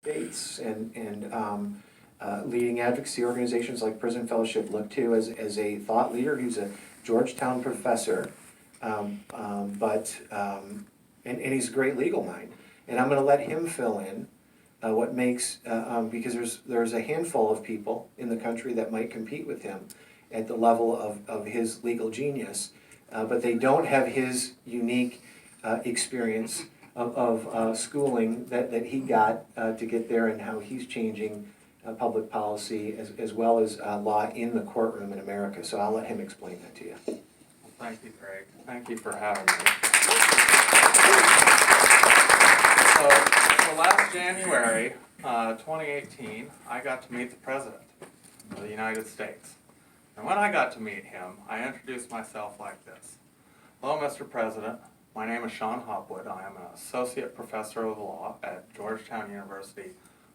States and leading advocacy organizations like Prison Fellowship look to as a thought leader. He's a Georgetown professor, and he's a great legal mind. And I'm going to let him fill in what makes, because there's a handful of people in the country that might compete with him at the level of his legal genius, but they don't have his unique experience of schooling that he got to get there, and how he's changing public policy as well as law in the courtroom in America. So I'll let him explain that to you. Well, thank you, Craig. Thank you for having me. So last January 2018, I got to meet the President of the United States. And when I got to meet him, I introduced myself like this. Hello, Mr. President. My name is Shon Hopwood. I am an associate professor of law at Georgetown University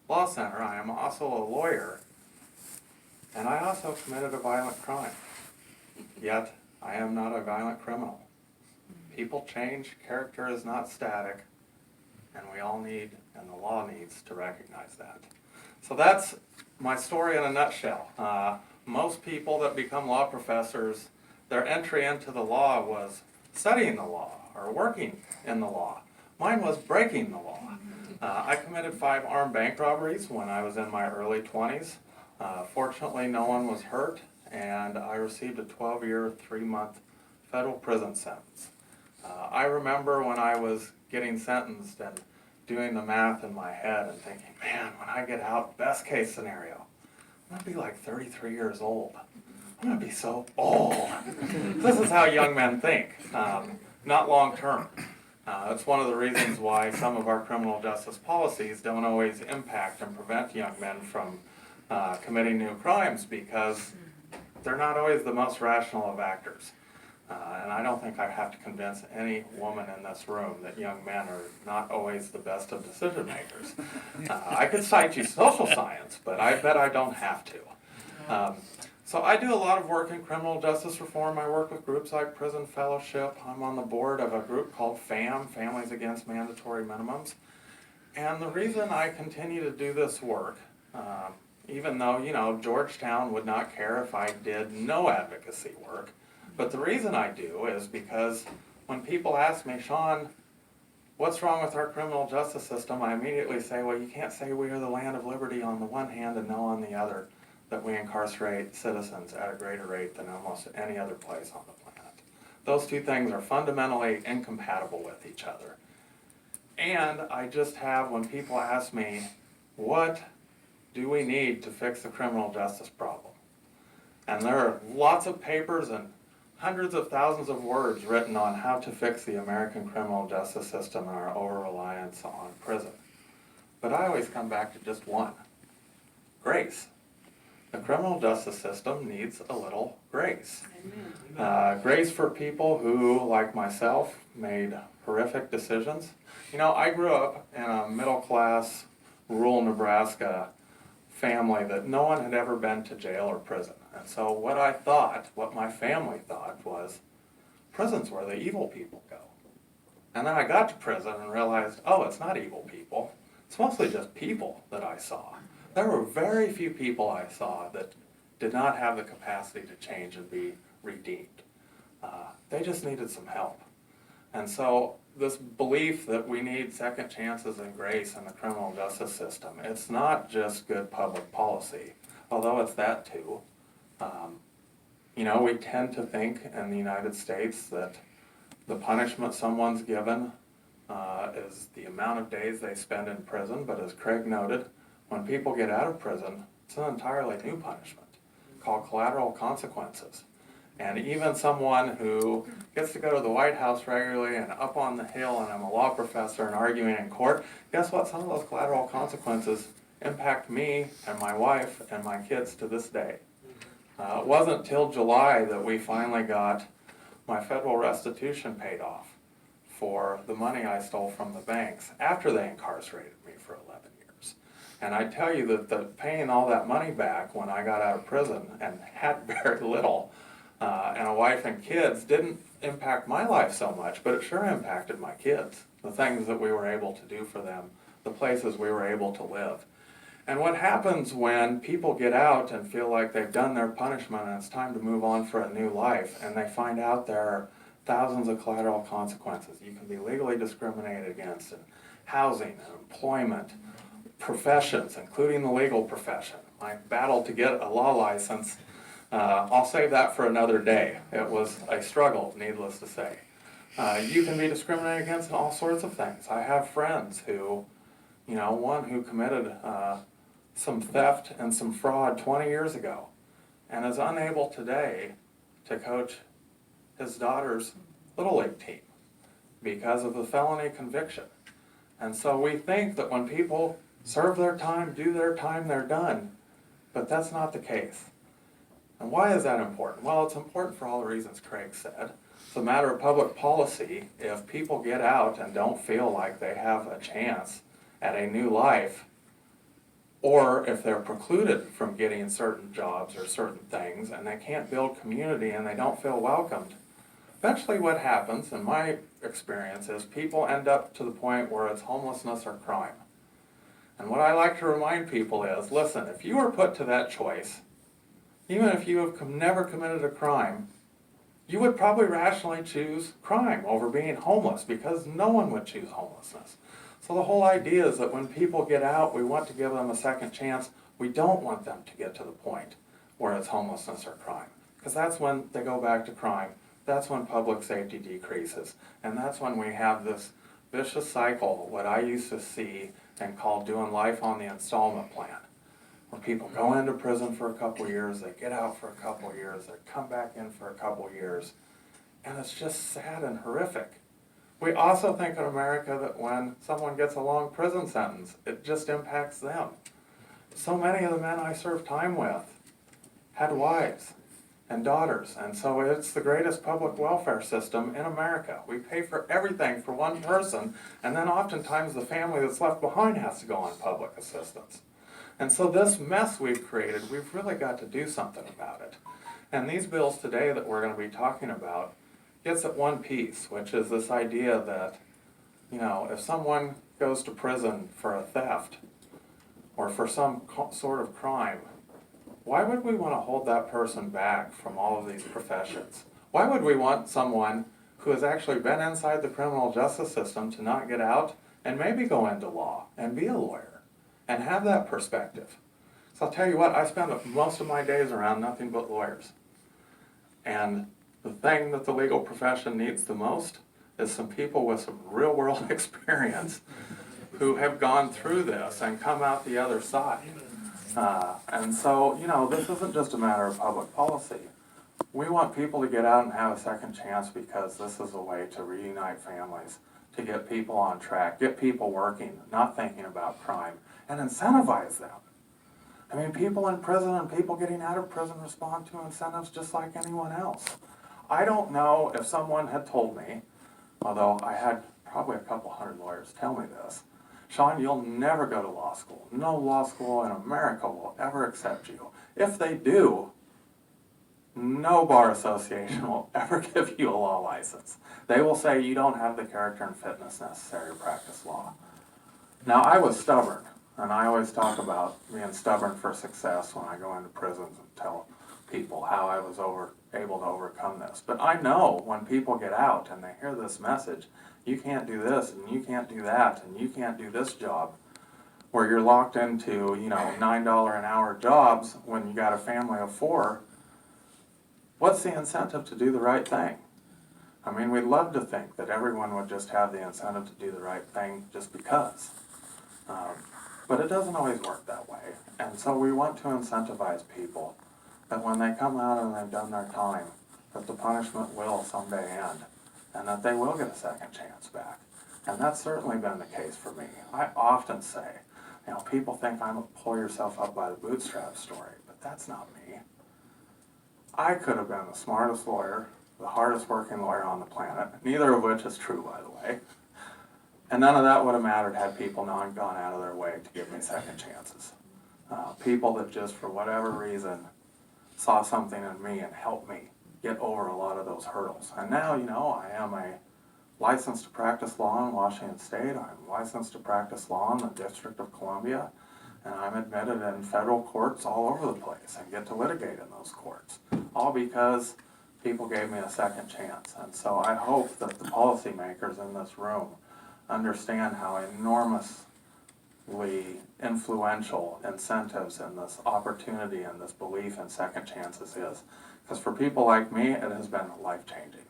Law Center. I am also a lawyer, and I also committed a violent crime. Yet, I am not a violent criminal. People change, character is not static, and we all need, and the law needs, to recognize that. So that's my story in a nutshell. Most people that become law professors, their entry into the law was studying the law or working in the law. Mine was breaking the law. I committed 5 armed bank robberies when I was in my early 20s. Fortunately, no one was hurt, and I received a 12-year, 3-month federal prison sentence. I remember when I was getting sentenced and doing the math in my head and thinking, man, when I get out, best case scenario, I'm going to be like 33 years old. I'm going to be so old. This is how young men think, not long term. That's one of the reasons why some of our criminal justice policies don't always impact and prevent young men from committing new crimes, because they're not always the most rational of actors. And I don't think I have to convince any woman in this room that young men are not always the best of decision makers. I could cite you social science, but I bet I don't have to. So I do a lot of work in criminal justice reform. I work with groups like Prison Fellowship. I'm on the board of a group called FAM, Families Against Mandatory Minimums. And the reason I continue to do this work, even though, Georgetown would not care if I did no advocacy work, but the reason I do is because when people ask me, Shon, what's wrong with our criminal justice system? I immediately say, well, you can't say we are the land of liberty on the one hand and no on the other, that we incarcerate citizens at a greater rate than almost any other place on the planet. Those two things are fundamentally incompatible with each other. And I just have, when people ask me, what do we need to fix the criminal justice problem? And there are lots of papers and hundreds of thousands of words written on how to fix the American criminal justice system and our over-reliance on prison. But I always come back to just one: grace. The criminal justice system needs a little grace. Grace for people who, like myself, made horrific decisions. I grew up in a middle-class, rural Nebraska family that no one had ever been to jail or prison. And so what my family thought was, prison's where the evil people go. And then I got to prison and realized, oh, it's not evil people. It's mostly just people that I saw. There were very few people I saw that did not have the capacity to change and be redeemed. They just needed some help. And so this belief that we need second chances and grace in the criminal justice system, it's not just good public policy, although it's that too. We tend to think in the United States that the punishment someone's given is the amount of days they spend in prison, but as Craig noted, when people get out of prison, it's an entirely new punishment called collateral consequences. And even someone who gets to go to the White House regularly and up on the Hill, and I'm a law professor and arguing in court, guess what? Some of those collateral consequences impact me and my wife and my kids to this day. It wasn't till July that we finally got my federal restitution paid off for the money I stole from the banks after they incarcerated me for 11 years. And I tell you that paying all that money back when I got out of prison and had very little, and a wife and kids, didn't impact my life so much, but it sure impacted my kids. The things that we were able to do for them the places we were able to live. And what happens when people get out and feel like they've done their punishment and it's time to move on for a new life, and they find out there are thousands of collateral consequences. You can be legally discriminated against in housing, employment, professions, including the legal profession. My battle to get a law license, I'll save that for another day. It was a struggle, needless to say. You can be discriminated against in all sorts of things. I have friends who, one who committed some theft and some fraud 20 years ago and is unable today to coach his daughter's Little League team because of the felony conviction. And so we think that when people serve their time, do their time, they're done. But that's not the case. And why is that important? Well, it's important for all the reasons Craig said. It's a matter of public policy. If people get out and don't feel like they have a chance at a new life, or if they're precluded from getting certain jobs or certain things and they can't build community and they don't feel welcomed, eventually what happens, in my experience, is people end up to the point where it's homelessness or crime. And what I like to remind people is, listen, if you were put to that choice, even if you have never committed a crime, you would probably rationally choose crime over being homeless, because no one would choose homelessness. So the whole idea is that when people get out, we want to give them a second chance. We don't want them to get to the point where it's homelessness or crime, because that's when they go back to crime. That's when public safety decreases. And that's when we have this vicious cycle, what I used to see and call doing life on the installment plan, where people go into prison for a couple years, they get out for a couple years, they come back in for a couple years, and it's just sad and horrific. We also think in America that when someone gets a long prison sentence, it just impacts them. So many of the men I served time with had wives and daughters, and so it's the greatest public welfare system in America. We pay for everything for one person, and then oftentimes the family that's left behind has to go on public assistance. And so this mess we've created, we've really got to do something about it. And these bills today that we're going to be talking about gets at one piece, which is this idea that, if someone goes to prison for a theft or for some sort of crime, why would we want to hold that person back from all of these professions? Why would we want someone who has actually been inside the criminal justice system to not get out and maybe go into law and be a lawyer and have that perspective? So I'll tell you what, I spend most of my days around nothing but lawyers. And the thing that the legal profession needs the most is some people with some real world experience who have gone through this and come out the other side. And so, this isn't just a matter of public policy. We want people to get out and have a second chance because this is a way to reunite families, to get people on track, get people working, not thinking about crime, and incentivize them. I mean, people in prison and people getting out of prison respond to incentives just like anyone else. I don't know if someone had told me, although I had probably a couple hundred lawyers tell me this, Shon, you'll never go to law school. No law school in America will ever accept you. If they do, no bar association will ever give you a law license. They will say you don't have the character and fitness necessary to practice law. Now, I was stubborn, and I always talk about being stubborn for success when I go into prisons and tell people how I was able to overcome this. But I know when people get out and they hear this message, you can't do this, and you can't do that, and you can't do this job, where you're locked into, $9 an hour jobs when you got a family of 4, what's the incentive to do the right thing? I mean, we'd love to think that everyone would just have the incentive to do the right thing just because. But it doesn't always work that way. And so we want to incentivize people that when they come out and they've done their time, that the punishment will someday end, and that they will get a second chance back. And that's certainly been the case for me. I often say, people think I'm a pull yourself up by the bootstraps story, but that's not me. I could have been the smartest lawyer, the hardest working lawyer on the planet, neither of which is true, by the way. And none of that would have mattered had people not gone out of their way to give me second chances. People that just, for whatever reason, saw something in me and helped me get over a lot of those hurdles. And now, I am a licensed to practice law in Washington State. I'm licensed to practice law in the District of Columbia. And I'm admitted in federal courts all over the place and get to litigate in those courts. All because people gave me a second chance. And so I hope that the policymakers in this room understand how enormously influential incentives and this opportunity and this belief in second chances is. Because for people like me, it has been life-changing.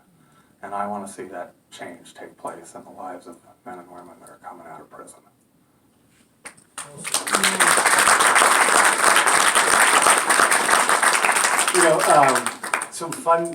And I want to see that change take place in the lives of men and women that are coming out of prison. Some fun